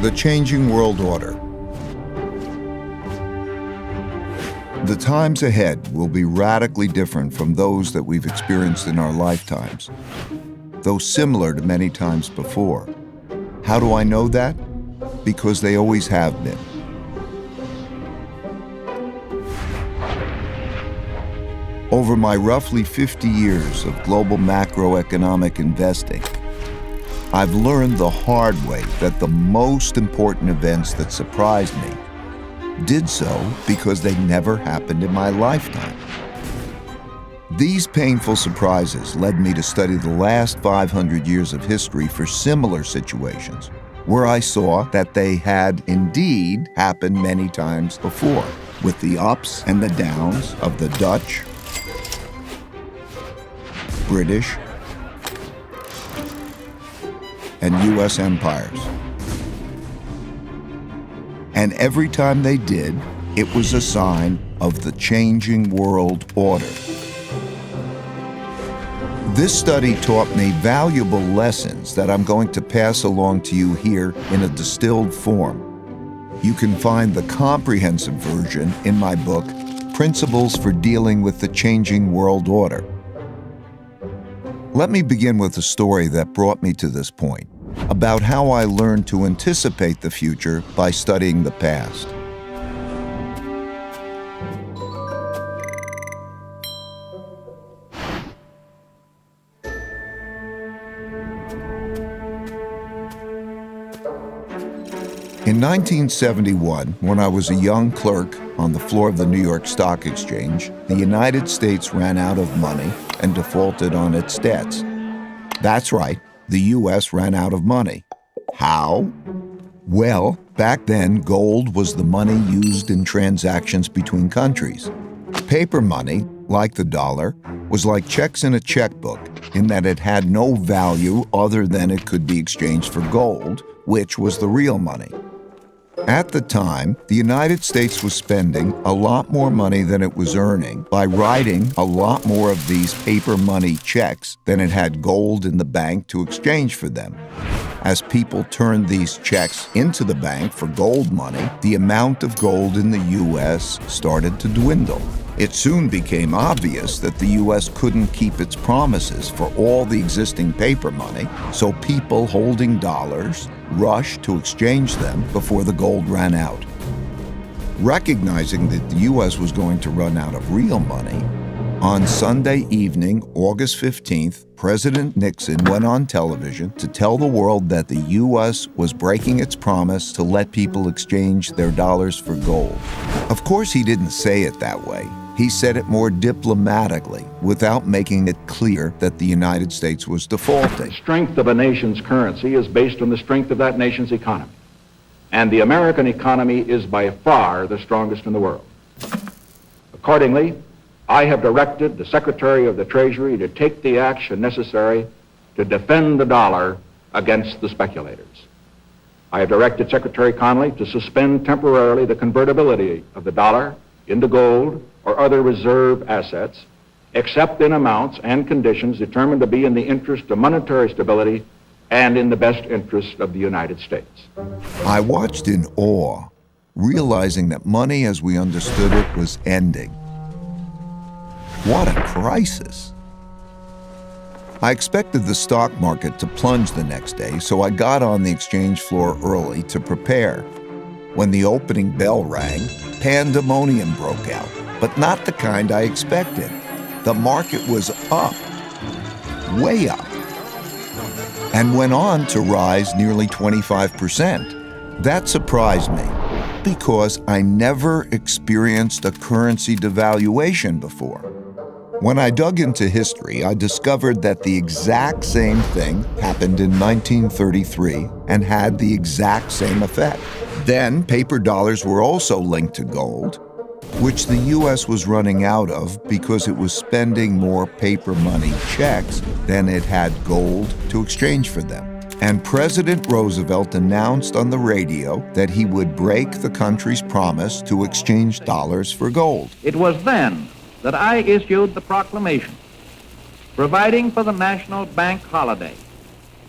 The changing world order. The times ahead will be radically different from those that we've experienced in our lifetimes, though similar to many times before. How do I know that? Because they always have been. Over my roughly 50 years of global macroeconomic investing, I've learned the hard way that the most important events that surprised me did so because they never happened in my lifetime. These painful surprises led me to study the last 500 years of history for similar situations, where I saw that they had indeed happened many times before, with the ups and the downs of the Dutch, British, and U.S. empires. And every time they did, it was a sign of the changing world order. This study taught me valuable lessons that I'm going to pass along to you here in a distilled form. You can find the comprehensive version in my book, Principles for Dealing with the Changing World Order. Let me begin with a story that brought me to this point, about how I learned to anticipate the future by studying the past. In 1971, when I was a young clerk on the floor of the New York Stock Exchange, the United States ran out of money and defaulted on its debts. That's right, the U.S. ran out of money. How? Well, back then, gold was the money used in transactions between countries. Paper money, like the dollar, was like checks in a checkbook in that it had no value other than it could be exchanged for gold, which was the real money. At the time, the United States was spending a lot more money than it was earning by writing a lot more of these paper money checks than it had gold in the bank to exchange for them. As people turned these checks into the bank for gold money, the amount of gold in the U.S. started to dwindle. It soon became obvious that the U.S. couldn't keep its promises for all the existing paper money, so people holding dollars rushed to exchange them before the gold ran out. Recognizing that the U.S. was going to run out of real money, on Sunday evening, August 15th, President Nixon went on television to tell the world that the U.S. was breaking its promise to let people exchange their dollars for gold. Of course, he didn't say it that way. He said it more diplomatically, without making it clear that the United States was defaulting. The strength of a nation's currency is based on the strength of that nation's economy. And the American economy is by far the strongest in the world. Accordingly, I have directed the Secretary of the Treasury to take the action necessary to defend the dollar against the speculators. I have directed Secretary Connally to suspend temporarily the convertibility of the dollar into gold or other reserve assets, except in amounts and conditions determined to be in the interest of monetary stability and in the best interest of the United States. I watched in awe, realizing that money as we understood it was ending. What a crisis. I expected the stock market to plunge the next day, so I got on the exchange floor early to prepare. When the opening bell rang, pandemonium broke out, but not the kind I expected. The market was up, way up, and went on to rise nearly 25%. That surprised me because I never experienced a currency devaluation before. When I dug into history, I discovered that the exact same thing happened in 1933 and had the exact same effect. Then, paper dollars were also linked to gold, which the U.S. was running out of because it was spending more paper money checks than it had gold to exchange for them. And President Roosevelt announced on the radio that he would break the country's promise to exchange dollars for gold. It was then that I issued the proclamation providing for the national bank holiday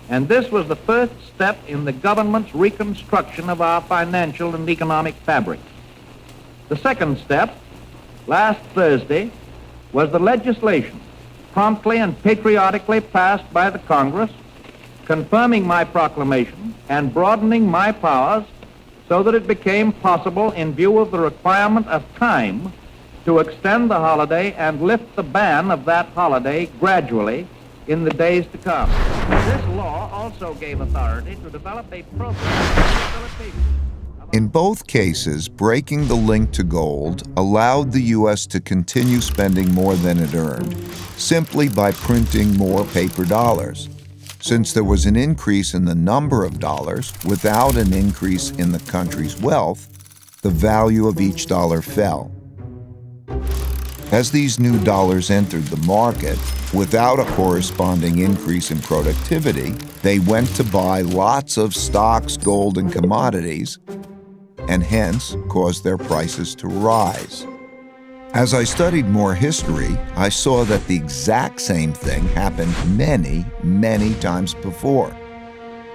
and this was the first step in the government's reconstruction of our financial and economic fabric. The second step, last Thursday, was the legislation promptly and patriotically passed by the Congress, confirming my proclamation and broadening my powers so that it became possible, in view of the requirement of time, to extend the holiday and lift the ban of that holiday gradually in the days to come. This law also gave authority to develop a program of rehabilitation. In both cases, breaking the link to gold allowed the U.S. to continue spending more than it earned, simply by printing more paper dollars. Since there was an increase in the number of dollars without an increase in the country's wealth, the value of each dollar fell. As these new dollars entered the market, without a corresponding increase in productivity, they went to buy lots of stocks, gold, and commodities, and hence caused their prices to rise. As I studied more history, I saw that the exact same thing happened many, many times before.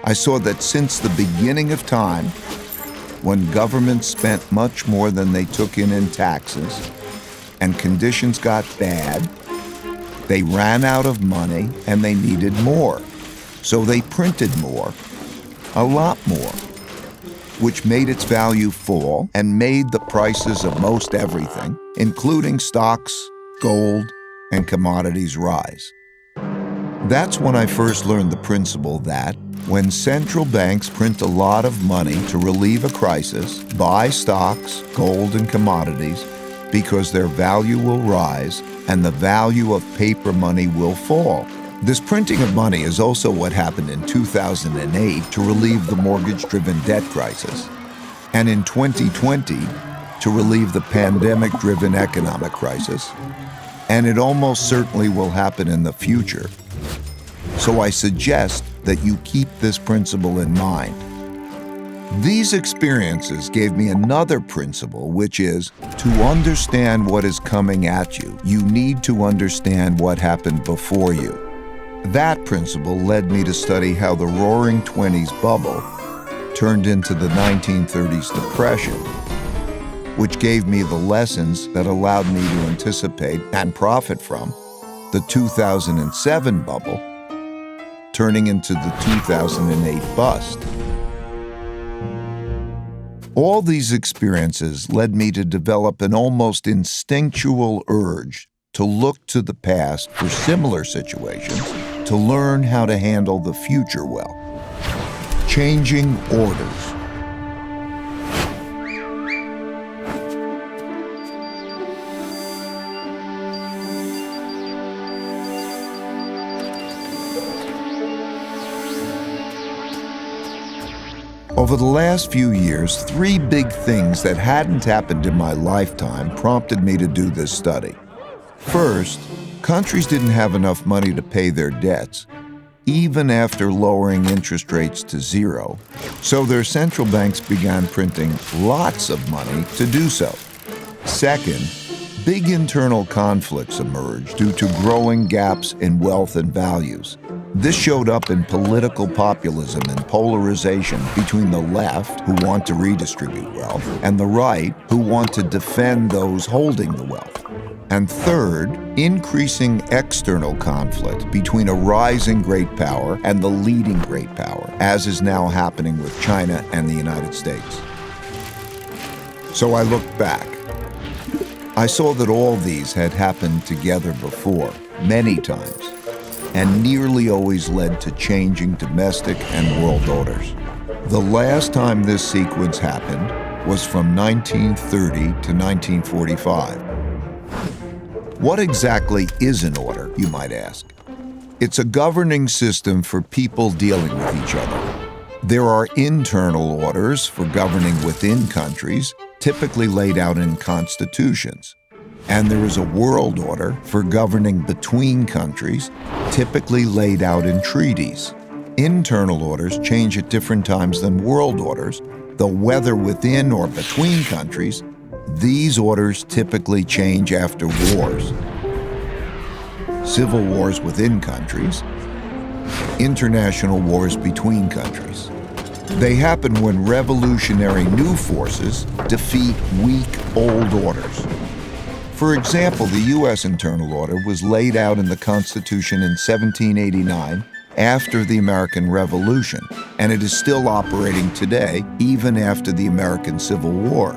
I saw that since the beginning of time, when governments spent much more than they took in taxes, and conditions got bad, they ran out of money and they needed more. So they printed more, a lot more, which made its value fall and made the prices of most everything, including stocks, gold, and commodities, rise. That's when I first learned the principle that when central banks print a lot of money to relieve a crisis, buy stocks, gold, and commodities, because their value will rise and the value of paper money will fall. This printing of money is also what happened in 2008 to relieve the mortgage-driven debt crisis, and in 2020 to relieve the pandemic-driven economic crisis, and it almost certainly will happen in the future. So I suggest that you keep this principle in mind. These experiences gave me another principle, which is to understand what is coming at you, you need to understand what happened before you. That principle led me to study how the Roaring '20s bubble turned into the 1930s depression, which gave me the lessons that allowed me to anticipate and profit from the 2007 bubble, turning into the 2008 bust. All these experiences led me to develop an almost instinctual urge to look to the past for similar situations, to learn how to handle the future well. Changing orders. Over the last few years, three big things that hadn't happened in my lifetime prompted me to do this study. First, countries didn't have enough money to pay their debts, even after lowering interest rates to zero, so their central banks began printing lots of money to do so. Second, big internal conflicts emerged due to growing gaps in wealth and values. This showed up in political populism and polarization between the left, who want to redistribute wealth, and the right, who want to defend those holding the wealth. And third, increasing external conflict between a rising great power and the leading great power, as is now happening with China and the United States. So I looked back. I saw that all these had happened together before, many times, and nearly always led to changing domestic and world orders. The last time this sequence happened was from 1930 to 1945. What exactly is an order, you might ask? It's a governing system for people dealing with each other. There are internal orders for governing within countries, typically laid out in constitutions. And there is a world order for governing between countries, typically laid out in treaties. Internal orders change at different times than world orders, though whether within or between countries, these orders typically change after wars. Civil wars within countries, international wars between countries. They happen when revolutionary new forces defeat weak old orders. For example, the U.S. internal order was laid out in the Constitution in 1789 after the American Revolution, and it is still operating today, even after the American Civil War.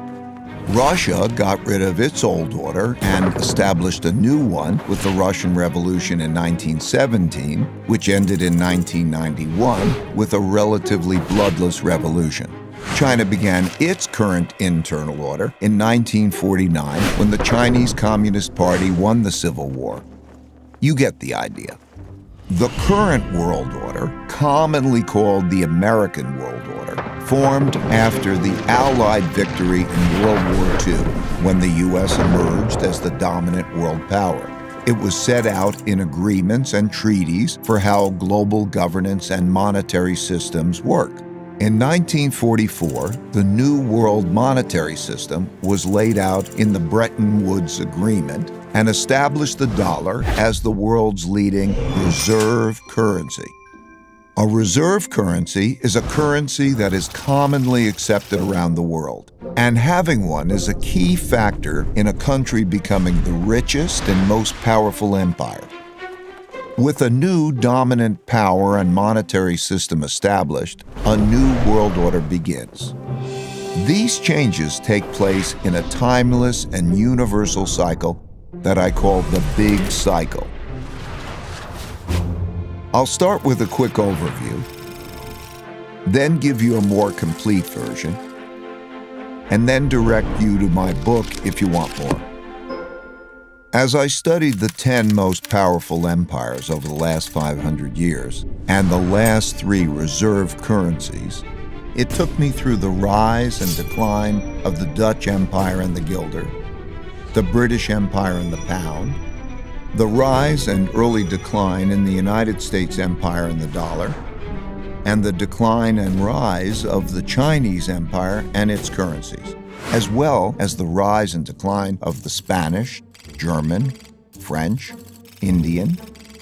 Russia got rid of its old order and established a new one with the Russian Revolution in 1917, which ended in 1991 with a relatively bloodless revolution. China began its current internal order in 1949 when the Chinese Communist Party won the Civil War. You get the idea. The current world order, commonly called the American World Order, formed after the Allied victory in World War II, when the U.S. emerged as the dominant world power. It was set out in agreements and treaties for how global governance and monetary systems work. In 1944, the new world monetary system was laid out in the Bretton Woods Agreement and established the dollar as the world's leading reserve currency. A reserve currency is a currency that is commonly accepted around the world, and having one is a key factor in a country becoming the richest and most powerful empire. With a new dominant power and monetary system established, a new world order begins. These changes take place in a timeless and universal cycle that I call the Big Cycle. I'll start with a quick overview, then give you a more complete version, and then direct you to my book if you want more. As I studied the 10 most powerful empires over the last 500 years and the last 3 reserve currencies, it took me through the rise and decline of the Dutch Empire and the guilder, the British Empire and the pound, the rise and early decline in the United States Empire and the dollar, and the decline and rise of the Chinese Empire and its currencies, as well as the rise and decline of the Spanish, German, French, Indian,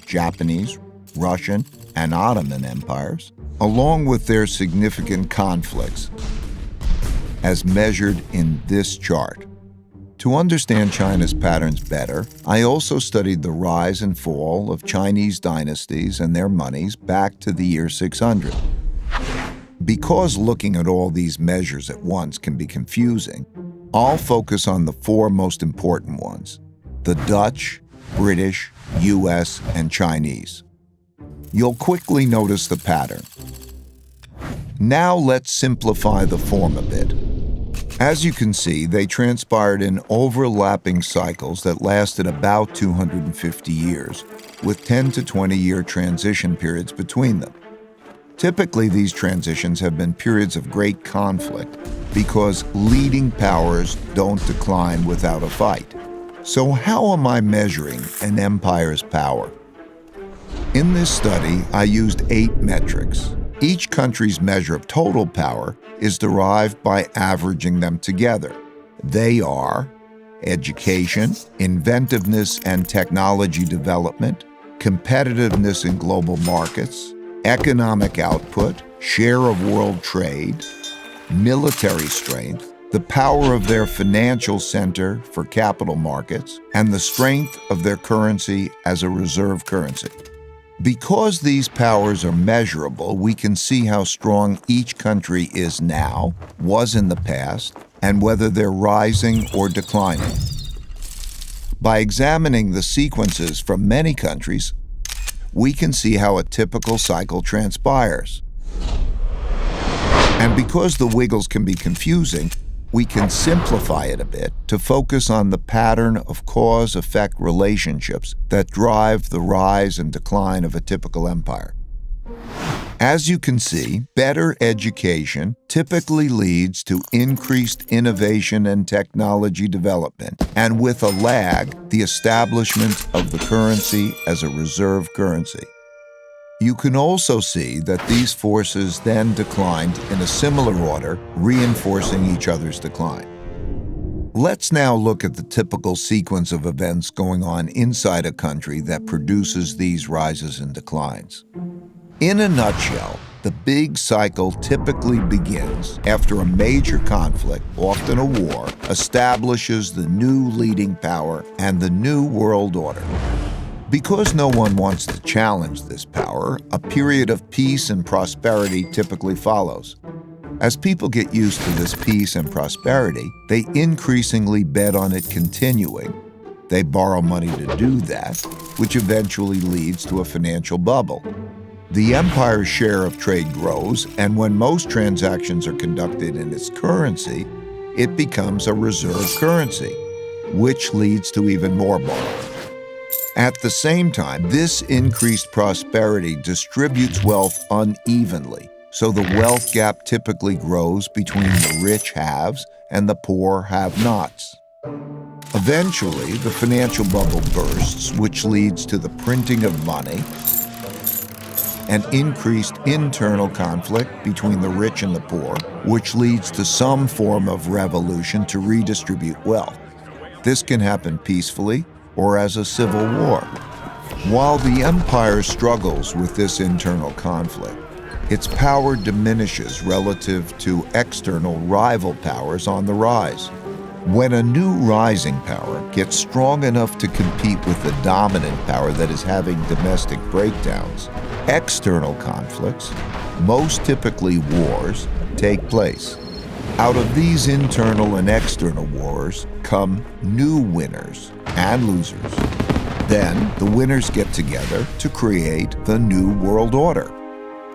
Japanese, Russian, and Ottoman empires, along with their significant conflicts, as measured in this chart. To understand China's patterns better, I also studied the rise and fall of Chinese dynasties and their monies back to the year 600. Because looking at all these measures at once can be confusing, I'll focus on the 4 most important ones: the Dutch, British, US, and Chinese. You'll quickly notice the pattern. Now let's simplify the form a bit. As you can see, they transpired in overlapping cycles that lasted about 250 years, with 10 to 20-year transition periods between them. Typically, these transitions have been periods of great conflict because leading powers don't decline without a fight. So how am I measuring an empire's power? In this study, I used 8 metrics. Each country's measure of total power is derived by averaging them together. They are education, inventiveness and technology development, competitiveness in global markets, economic output, share of world trade, military strength, the power of their financial center for capital markets, and the strength of their currency as a reserve currency. Because these powers are measurable, we can see how strong each country is now, was in the past, and whether they're rising or declining. By examining the sequences from many countries, we can see how a typical cycle transpires. And because the wiggles can be confusing, we can simplify it a bit to focus on the pattern of cause-effect relationships that drive the rise and decline of a typical empire. As you can see, better education typically leads to increased innovation and technology development, and with a lag, the establishment of the currency as a reserve currency. You can also see that these forces then declined in a similar order, reinforcing each other's decline. Let's now look at the typical sequence of events going on inside a country that produces these rises and declines. In a nutshell, the big cycle typically begins after a major conflict, often a war, establishes the new leading power and the new world order. Because no one wants to challenge this power, a period of peace and prosperity typically follows. As people get used to this peace and prosperity, they increasingly bet on it continuing. They borrow money to do that, which eventually leads to a financial bubble. The empire's share of trade grows, and when most transactions are conducted in its currency, it becomes a reserve currency, which leads to even more borrowing. At the same time, this increased prosperity distributes wealth unevenly, so the wealth gap typically grows between the rich haves and the poor have-nots. Eventually, the financial bubble bursts, which leads to the printing of money and increased internal conflict between the rich and the poor, which leads to some form of revolution to redistribute wealth. This can happen peacefully or as a civil war. While the empire struggles with this internal conflict, its power diminishes relative to external rival powers on the rise. When a new rising power gets strong enough to compete with the dominant power that is having domestic breakdowns, external conflicts, most typically wars, take place. Out of these internal and external wars come new winners and losers. Then the winners get together to create the new world order,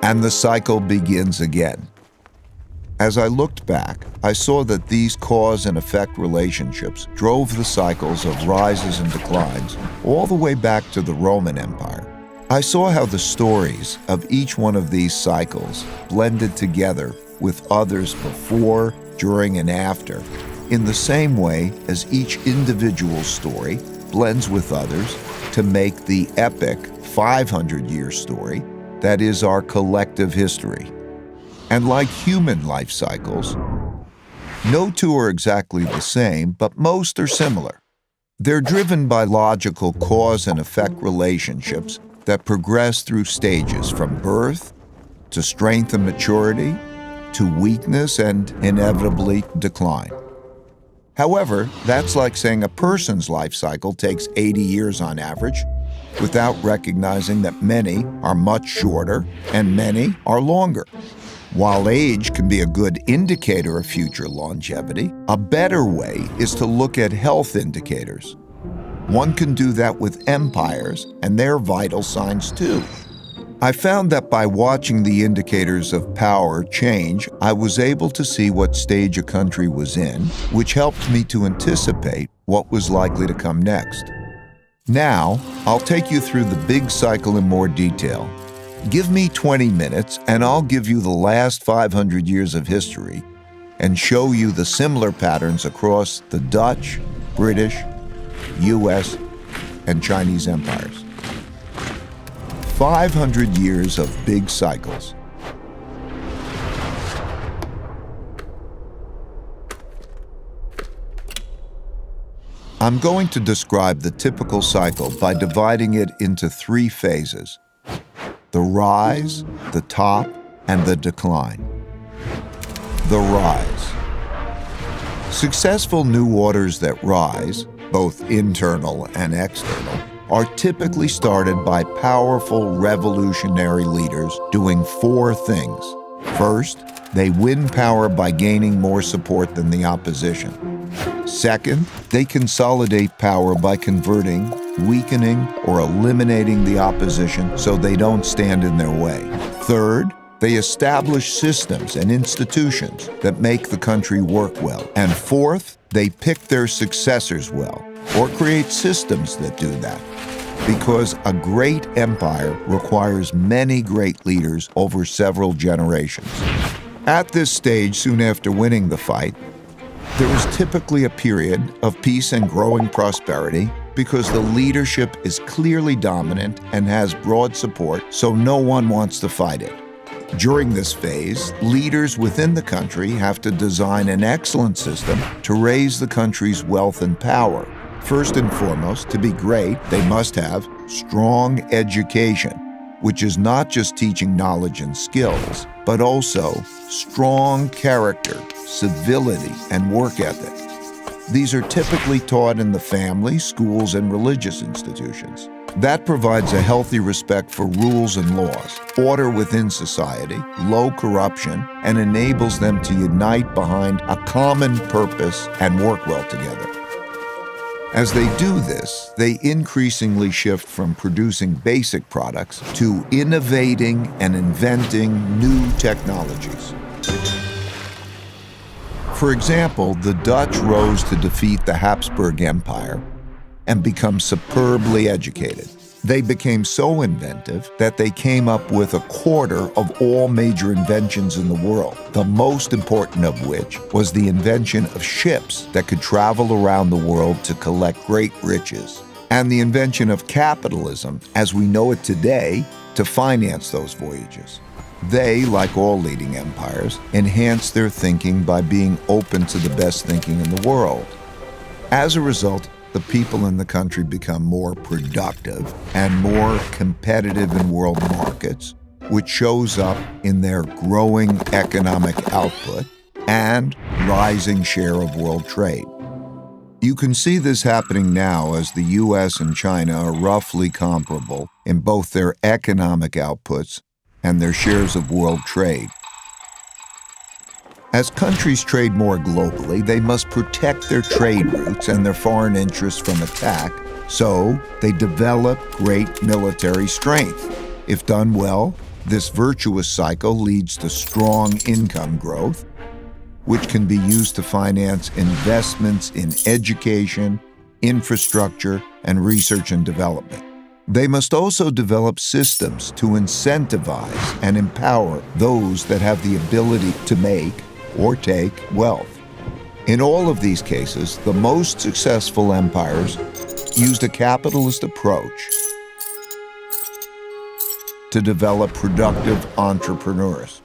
and the cycle begins again. As I looked back, I saw that these cause and effect relationships drove the cycles of rises and declines all the way back to the Roman Empire. I saw how the stories of each one of these cycles blended together with others before, during, and after, in the same way as each individual story blends with others to make the epic 500-year story that is our collective history. And like human life cycles, no two are exactly the same, but most are similar. They're driven by logical cause and effect relationships that progress through stages from birth to strength and maturity to weakness and inevitably decline. However, that's like saying a person's life cycle takes 80 years on average, without recognizing that many are much shorter and many are longer. While age can be a good indicator of future longevity, a better way is to look at health indicators. One can do that with empires and their vital signs too. I found that by watching the indicators of power change, I was able to see what stage a country was in, which helped me to anticipate what was likely to come next. Now, I'll take you through the big cycle in more detail. Give me 20 minutes and I'll give you the last 500 years of history and show you the similar patterns across the Dutch, British, US, and Chinese empires. 500 years of big cycles. I'm going to describe the typical cycle by dividing it into 3 phases: the rise, the top, and the decline. The rise. Successful new orders that rise, both internal and external, are typically started by powerful revolutionary leaders doing 4 things. First, they win power by gaining more support than the opposition. Second, they consolidate power by converting, weakening, or eliminating the opposition so they don't stand in their way. Third, they establish systems and institutions that make the country work well. And fourth, they pick their successors well, or create systems that do that. Because a great empire requires many great leaders over several generations. At this stage, soon after winning the fight, there is typically a period of peace and growing prosperity because the leadership is clearly dominant and has broad support, so no one wants to fight it. During this phase, leaders within the country have to design an excellent system to raise the country's wealth and power. First and foremost, to be great, they must have strong education, which is not just teaching knowledge and skills, but also strong character, civility, and work ethic. These are typically taught in the family, schools, and religious institutions. That provides a healthy respect for rules and laws, order within society, low corruption, and enables them to unite behind a common purpose and work well together. As they do this, they increasingly shift from producing basic products to innovating and inventing new technologies. For example, the Dutch rose to defeat the Habsburg Empire and become superbly educated. They became so inventive that they came up with a quarter of all major inventions in the world, the most important of which was the invention of ships that could travel around the world to collect great riches, and the invention of capitalism, as we know it today, to finance those voyages. They, like all leading empires, enhanced their thinking by being open to the best thinking in the world. As a result, the people in the country become more productive and more competitive in world markets, which shows up in their growing economic output and rising share of world trade. You can see this happening now as the US and China are roughly comparable in both their economic outputs and their shares of world trade. As countries trade more globally, they must protect their trade routes and their foreign interests from attack, so they develop great military strength. If done well, this virtuous cycle leads to strong income growth, which can be used to finance investments in education, infrastructure, and research and development. They must also develop systems to incentivize and empower those that have the ability to make or take wealth. In all of these cases, the most successful empires used a capitalist approach to develop productive entrepreneurs.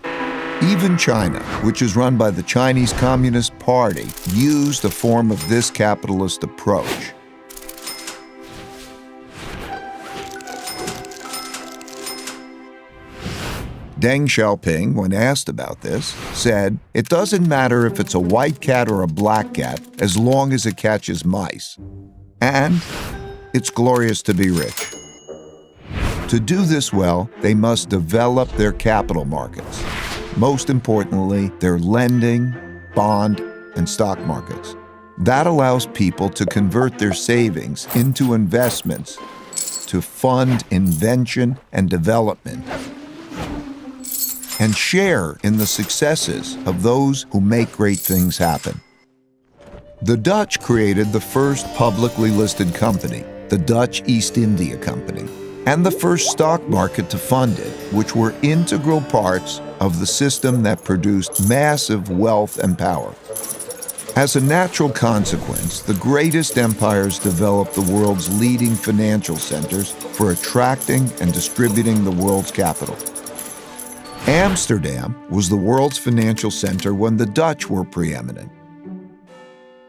Even China, which is run by the Chinese Communist Party, used a form of this capitalist approach. Deng Xiaoping, when asked about this, said, "It doesn't matter if it's a white cat or a black cat, as long as it catches mice. And it's glorious to be rich." To do this well, they must develop their capital markets. Most importantly, their lending, bond, and stock markets. That allows people to convert their savings into investments to fund invention and development, and share in the successes of those who make great things happen. The Dutch created the first publicly listed company, the Dutch East India Company, and the first stock market to fund it, which were integral parts of the system that produced massive wealth and power. As a natural consequence, the greatest empires developed the world's leading financial centers for attracting and distributing the world's capital. Amsterdam was the world's financial center when the Dutch were preeminent.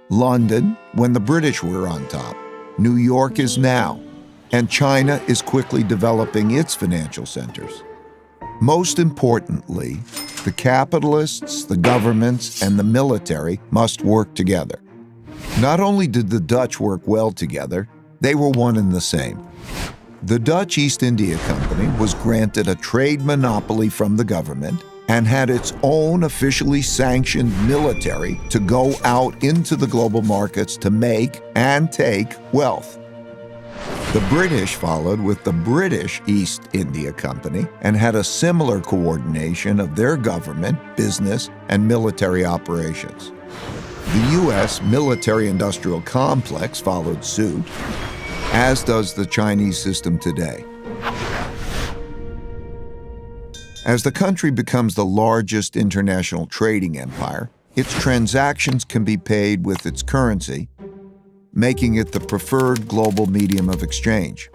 London, when the British were on top. New York is now, and China is quickly developing its financial centers. Most importantly, the capitalists, the governments, and the military must work together. Not only did the Dutch work well together, they were one and the same. The Dutch East India Company was granted a trade monopoly from the government and had its own officially sanctioned military to go out into the global markets to make and take wealth. The British followed with the British East India Company and had a similar coordination of their government, business, and military operations. The U.S. military-industrial complex followed suit, as does the Chinese system today. As the country becomes the largest international trading empire, its transactions can be paid with its currency, making it the preferred global medium of exchange.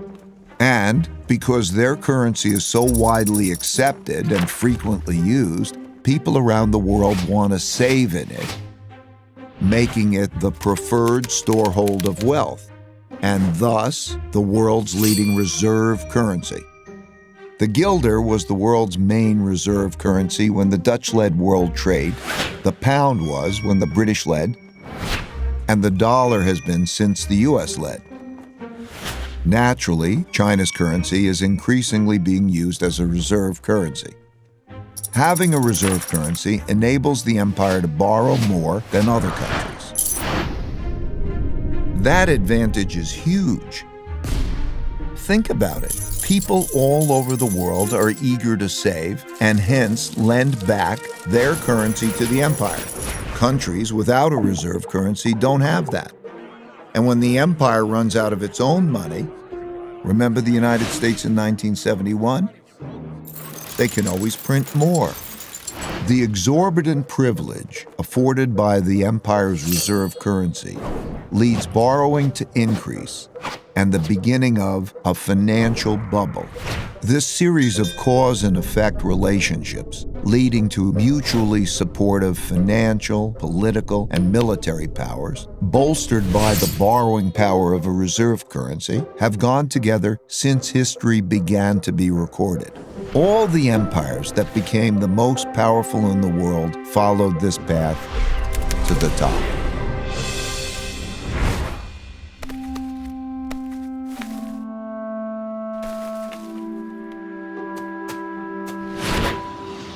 And because their currency is so widely accepted and frequently used, people around the world want to save in it, making it the preferred storehold of wealth, and thus the world's leading reserve currency. The guilder was the world's main reserve currency when the Dutch led world trade, the pound was when the British led, and the dollar has been since the US led. Naturally, China's currency is increasingly being used as a reserve currency. Having a reserve currency enables the empire to borrow more than other countries. That advantage is huge. Think about it. People all over the world are eager to save and hence lend back their currency to the empire. Countries without a reserve currency don't have that. And when the empire runs out of its own money, remember the United States in 1971? They can always print more. The exorbitant privilege afforded by the empire's reserve currency leads borrowing to increase and the beginning of a financial bubble. This series of cause and effect relationships leading to mutually supportive financial, political, and military powers, bolstered by the borrowing power of a reserve currency, have gone together since history began to be recorded. All the empires that became the most powerful in the world followed this path to the top.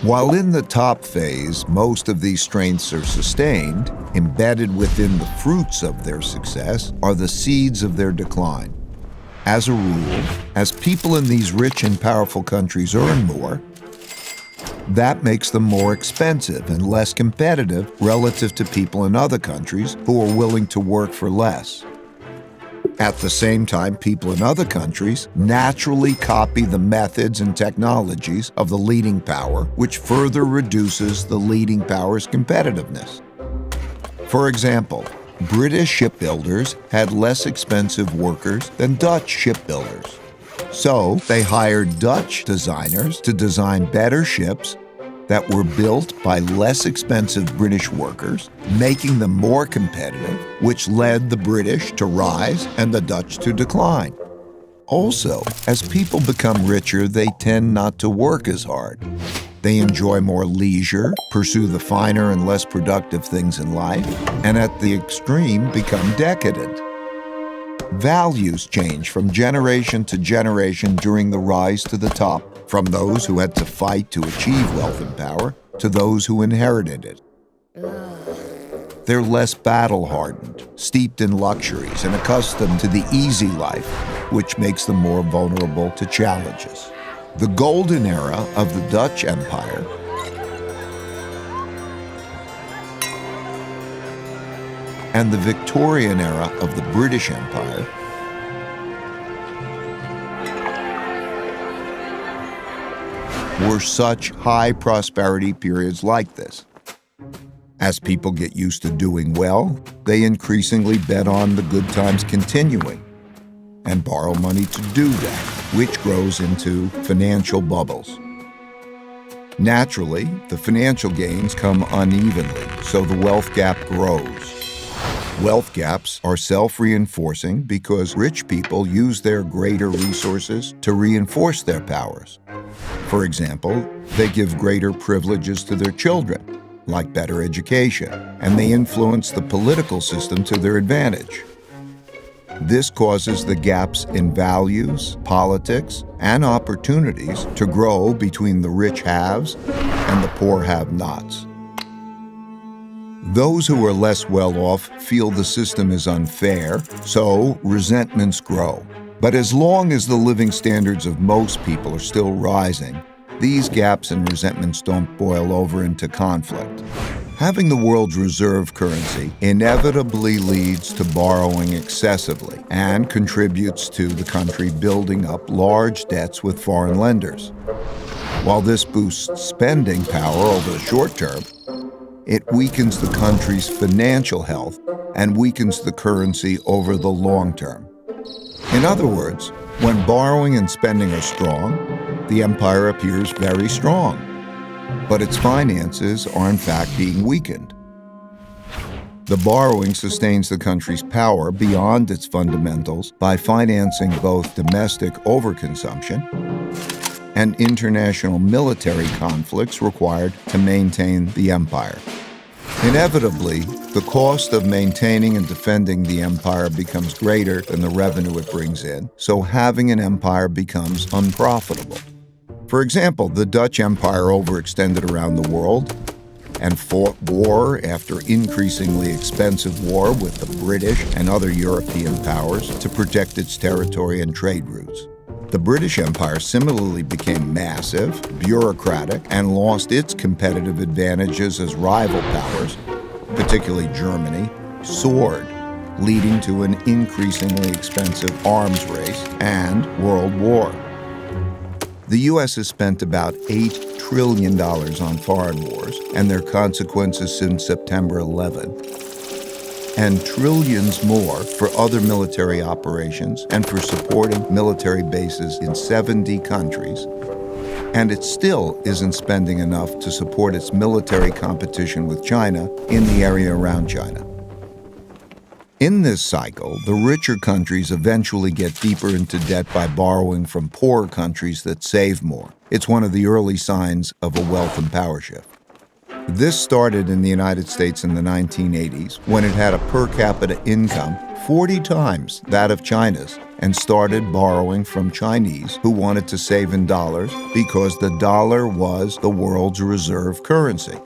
While in the top phase, most of these strengths are sustained, embedded within the fruits of their success are the seeds of their decline. As a rule, as people in these rich and powerful countries earn more, that makes them more expensive and less competitive relative to people in other countries who are willing to work for less. At the same time, people in other countries naturally copy the methods and technologies of the leading power, which further reduces the leading power's competitiveness. For example, British shipbuilders had less expensive workers than Dutch shipbuilders. So they hired Dutch designers to design better ships that were built by less expensive British workers, making them more competitive, which led the British to rise and the Dutch to decline. Also, as people become richer, they tend not to work as hard. They enjoy more leisure, pursue the finer and less productive things in life, and at the extreme become decadent. Values change from generation to generation during the rise to the top, from those who had to fight to achieve wealth and power to those who inherited it. They're less battle-hardened, steeped in luxuries, and accustomed to the easy life, which makes them more vulnerable to challenges. The golden era of the Dutch Empire and the Victorian era of the British Empire were such high prosperity periods like this. As people get used to doing well, they increasingly bet on the good times continuing and borrow money to do that, which grows into financial bubbles. Naturally, the financial gains come unevenly, so the wealth gap grows. Wealth gaps are self-reinforcing because rich people use their greater resources to reinforce their powers. For example, they give greater privileges to their children, like better education, and they influence the political system to their advantage. This causes the gaps in values, politics, and opportunities to grow between the rich haves and the poor have-nots. Those who are less well-off feel the system is unfair, so resentments grow. But as long as the living standards of most people are still rising, these gaps and resentments don't boil over into conflict. Having the world's reserve currency inevitably leads to borrowing excessively and contributes to the country building up large debts with foreign lenders. While this boosts spending power over the short term, it weakens the country's financial health and weakens the currency over the long term. In other words, when borrowing and spending are strong, the empire appears very strong, but its finances are in fact being weakened. The borrowing sustains the country's power beyond its fundamentals by financing both domestic overconsumption and international military conflicts required to maintain the empire. Inevitably, the cost of maintaining and defending the empire becomes greater than the revenue it brings in, so having an empire becomes unprofitable. For example, the Dutch Empire overextended around the world and fought war after increasingly expensive war with the British and other European powers to protect its territory and trade routes. The British Empire similarly became massive, bureaucratic, and lost its competitive advantages as rival powers, particularly Germany, soared, leading to an increasingly expensive arms race and World War. The U.S. has spent about $8 trillion on foreign wars and their consequences since September 11, and trillions more for other military operations and for supporting military bases in 70 countries. And it still isn't spending enough to support its military competition with China in the area around China. In this cycle, the richer countries eventually get deeper into debt by borrowing from poorer countries that save more. It's one of the early signs of a wealth and power shift. This started in the United States in the 1980s when it had a per capita income 40 times that of China's and started borrowing from Chinese who wanted to save in dollars because the dollar was the world's reserve currency.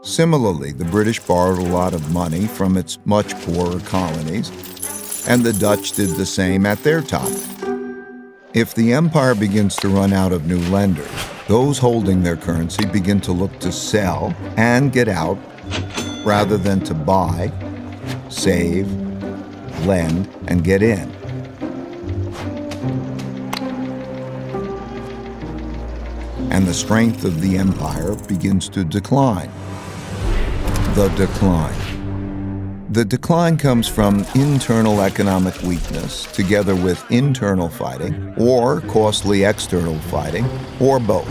Similarly, the British borrowed a lot of money from its much poorer colonies, and the Dutch did the same at their top. If the empire begins to run out of new lenders, those holding their currency begin to look to sell and get out rather than to buy, save, lend, and get in. And the strength of the empire begins to decline. The decline. The decline comes from internal economic weakness together with internal fighting or costly external fighting or both.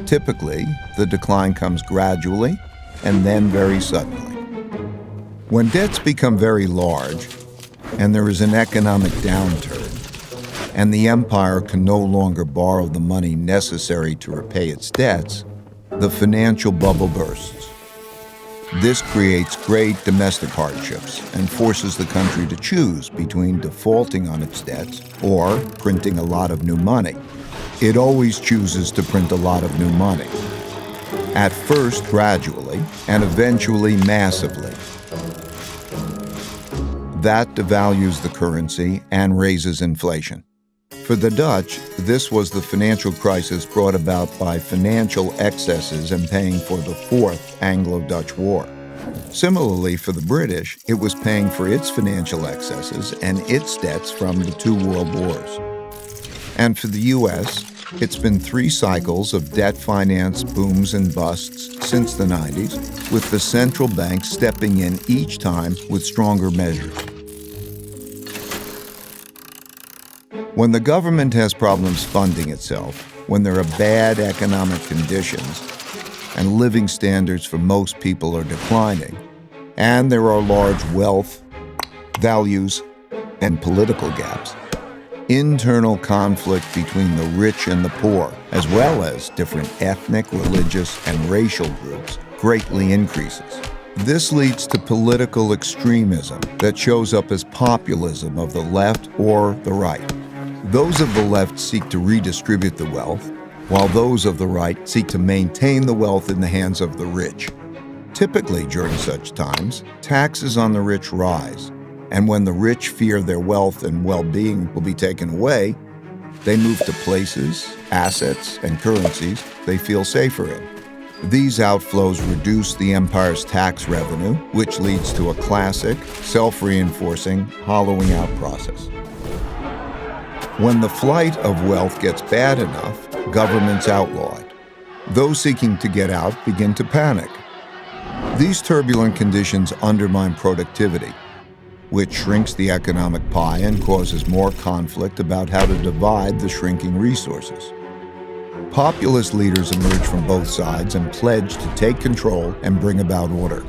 Typically, the decline comes gradually and then very suddenly. When debts become very large and there is an economic downturn and the empire can no longer borrow the money necessary to repay its debts, the financial bubble bursts. This creates great domestic hardships and forces the country to choose between defaulting on its debts or printing a lot of new money. It always chooses to print a lot of new money, at first gradually and eventually massively. That devalues the currency and raises inflation. For the Dutch, this was the financial crisis brought about by financial excesses and paying for the Fourth Anglo-Dutch War. Similarly, for the British, it was paying for its financial excesses and its debts from the two world wars. And for the U.S., it's been 3 cycles of debt finance booms and busts since the 90s, with the central bank stepping in each time with stronger measures. When the government has problems funding itself, when there are bad economic conditions, and living standards for most people are declining, and there are large wealth, values, and political gaps, internal conflict between the rich and the poor, as well as different ethnic, religious, and racial groups, greatly increases. This leads to political extremism that shows up as populism of the left or the right. Those of the left seek to redistribute the wealth, while those of the right seek to maintain the wealth in the hands of the rich. Typically, during such times, taxes on the rich rise, and when the rich fear their wealth and well-being will be taken away, they move to places, assets, and currencies they feel safer in. These outflows reduce the empire's tax revenue, which leads to a classic, self-reinforcing, hollowing out process. When the flight of wealth gets bad enough, governments outlaw it. Those seeking to get out begin to panic. These turbulent conditions undermine productivity, which shrinks the economic pie and causes more conflict about how to divide the shrinking resources. Populist leaders emerge from both sides and pledge to take control and bring about order.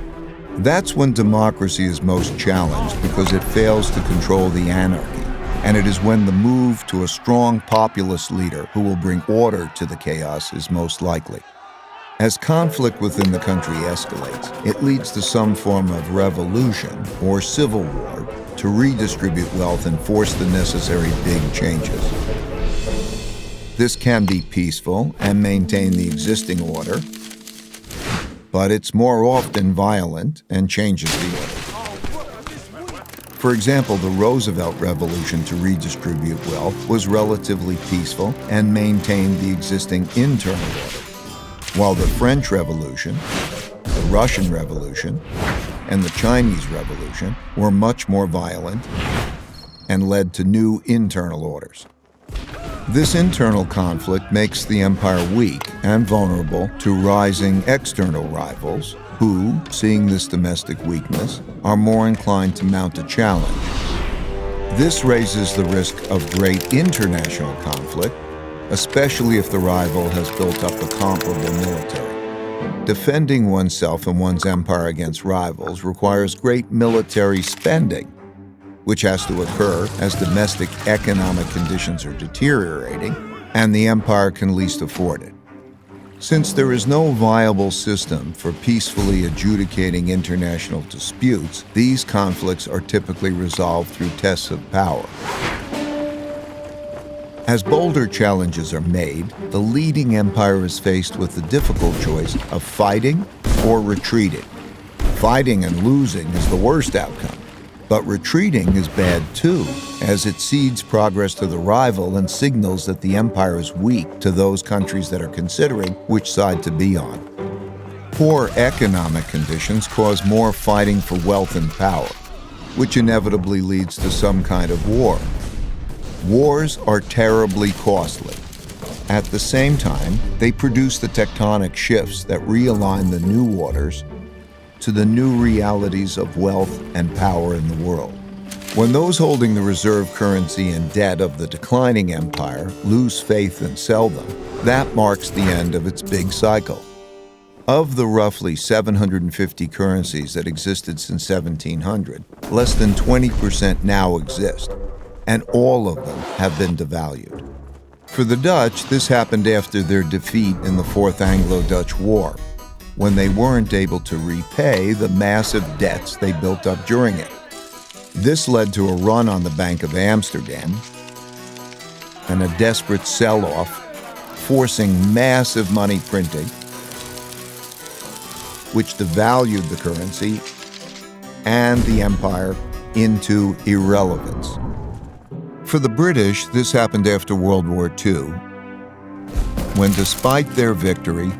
That's when democracy is most challenged because it fails to control the anarchy and it is when the move to a strong populist leader who will bring order to the chaos is most likely. As conflict within the country escalates, it leads to some form of revolution or civil war to redistribute wealth and force the necessary big changes. This can be peaceful and maintain the existing order, but it's more often violent and changes the order. For example, the Roosevelt Revolution to redistribute wealth was relatively peaceful and maintained the existing internal order, while the French Revolution, the Russian Revolution, and the Chinese Revolution were much more violent and led to new internal orders. This internal conflict makes the empire weak and vulnerable to rising external rivals who, seeing this domestic weakness, are more inclined to mount a challenge. This raises the risk of great international conflict, especially if the rival has built up a comparable military. Defending oneself and one's empire against rivals requires great military spending, which has to occur as domestic economic conditions are deteriorating and the empire can least afford it. Since there is no viable system for peacefully adjudicating international disputes, these conflicts are typically resolved through tests of power. As bolder challenges are made, the leading empire is faced with the difficult choice of fighting or retreating. Fighting and losing is the worst outcome, but retreating is bad too, as it cedes progress to the rival and signals that the empire is weak to those countries that are considering which side to be on. Poor economic conditions cause more fighting for wealth and power, which inevitably leads to some kind of war. Wars are terribly costly. At the same time, they produce the tectonic shifts that realign the new orders to the new realities of wealth and power in the world. When those holding the reserve currency and debt of the declining empire lose faith and sell them, that marks the end of its big cycle. Of the roughly 750 currencies that existed since 1700, less than 20% now exist, and all of them have been devalued. For the Dutch, this happened after their defeat in the Fourth Anglo-Dutch War, when they weren't able to repay the massive debts they built up during it. This led to a run on the Bank of Amsterdam and a desperate sell-off, forcing massive money printing, which devalued the currency and the empire into irrelevance. For the British, this happened after World War II, when despite their victory,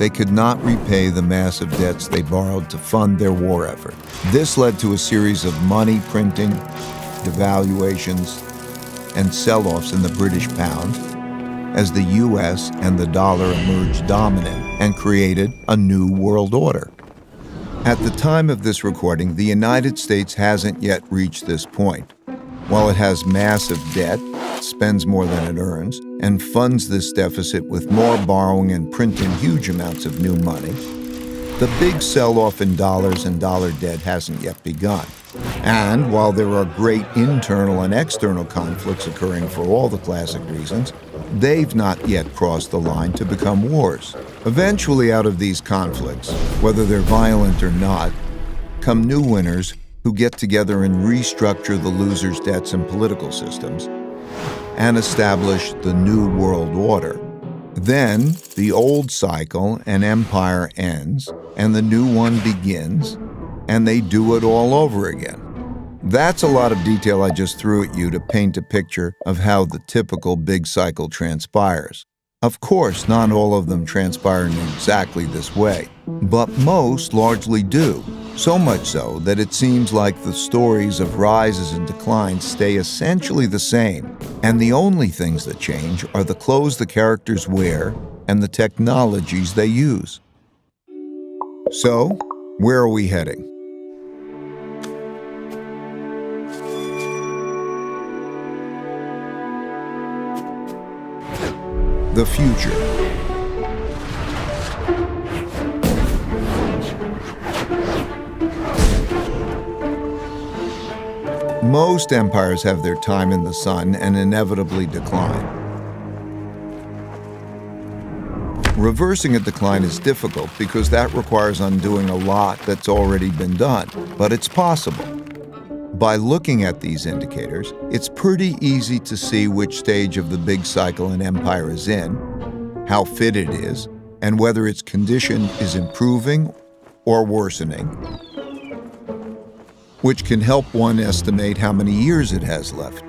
they could not repay the massive debts they borrowed to fund their war effort. This led to a series of money printing, devaluations, and sell-offs in the British pound as the US and the dollar emerged dominant and created a new world order. At the time of this recording, the United States hasn't yet reached this point. While it has massive debt, spends more than it earns, and funds this deficit with more borrowing and printing huge amounts of new money, the big sell-off in dollars and dollar debt hasn't yet begun. And while there are great internal and external conflicts occurring for all the classic reasons, they've not yet crossed the line to become wars. Eventually, out of these conflicts, whether they're violent or not, come new winners who get together and restructure the losers' debts and political systems and establish the new world order. Then the old cycle and empire ends and the new one begins, and they do it all over again. That's a lot of detail I just threw at you to paint a picture of how the typical big cycle transpires. Of course, not all of them transpire in exactly this way, but most largely do. So much so that it seems like the stories of rises and declines stay essentially the same, and the only things that change are the clothes the characters wear and the technologies they use. So, where are we heading? The future. Most empires have their time in the sun and inevitably decline. Reversing a decline is difficult because that requires undoing a lot that's already been done, but it's possible. By looking at these indicators, it's pretty easy to see which stage of the big cycle an empire is in, how fit it is, and whether its condition is improving or worsening, which can help one estimate how many years it has left.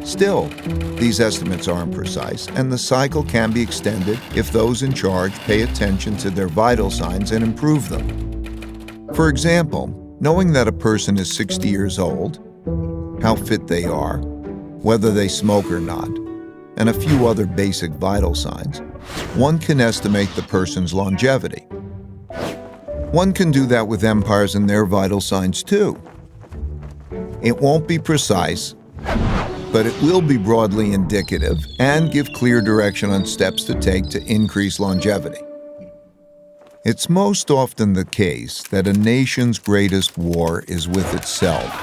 Still, these estimates aren't precise, and the cycle can be extended if those in charge pay attention to their vital signs and improve them. For example, knowing that a person is 60 years old, how fit they are, whether they smoke or not, and a few other basic vital signs, one can estimate the person's longevity. One can do that with empires and their vital signs too. It won't be precise, but it will be broadly indicative and give clear direction on steps to take to increase longevity. It's most often the case that a nation's greatest war is with itself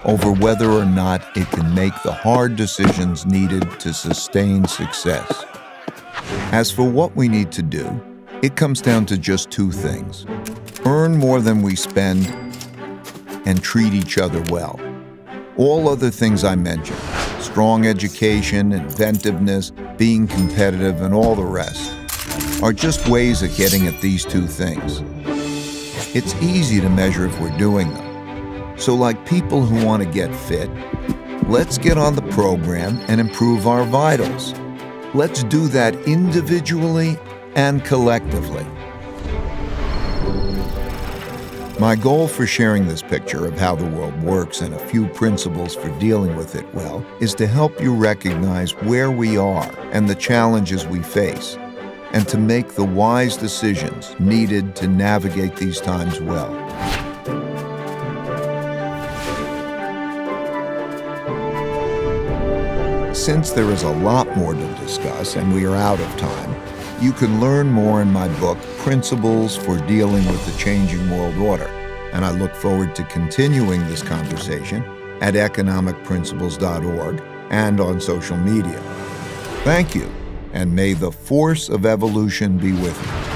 over whether or not it can make the hard decisions needed to sustain success. As for what we need to do, it comes down to just two things: earn more than we spend and treat each other well. All other things I mentioned, strong education, inventiveness, being competitive, and all the rest, are just ways of getting at these two things. It's easy to measure if we're doing them. So like people who want to get fit, let's get on the program and improve our vitals. Let's do that individually and collectively. My goal for sharing this picture of how the world works and a few principles for dealing with it well is to help you recognize where we are and the challenges we face, and to make the wise decisions needed to navigate these times well. Since there is a lot more to discuss and we are out of time, you can learn more in my book, Principles for Dealing with the Changing World Order, and I look forward to continuing this conversation at economicprinciples.org and on social media. Thank you, and may the force of evolution be with you.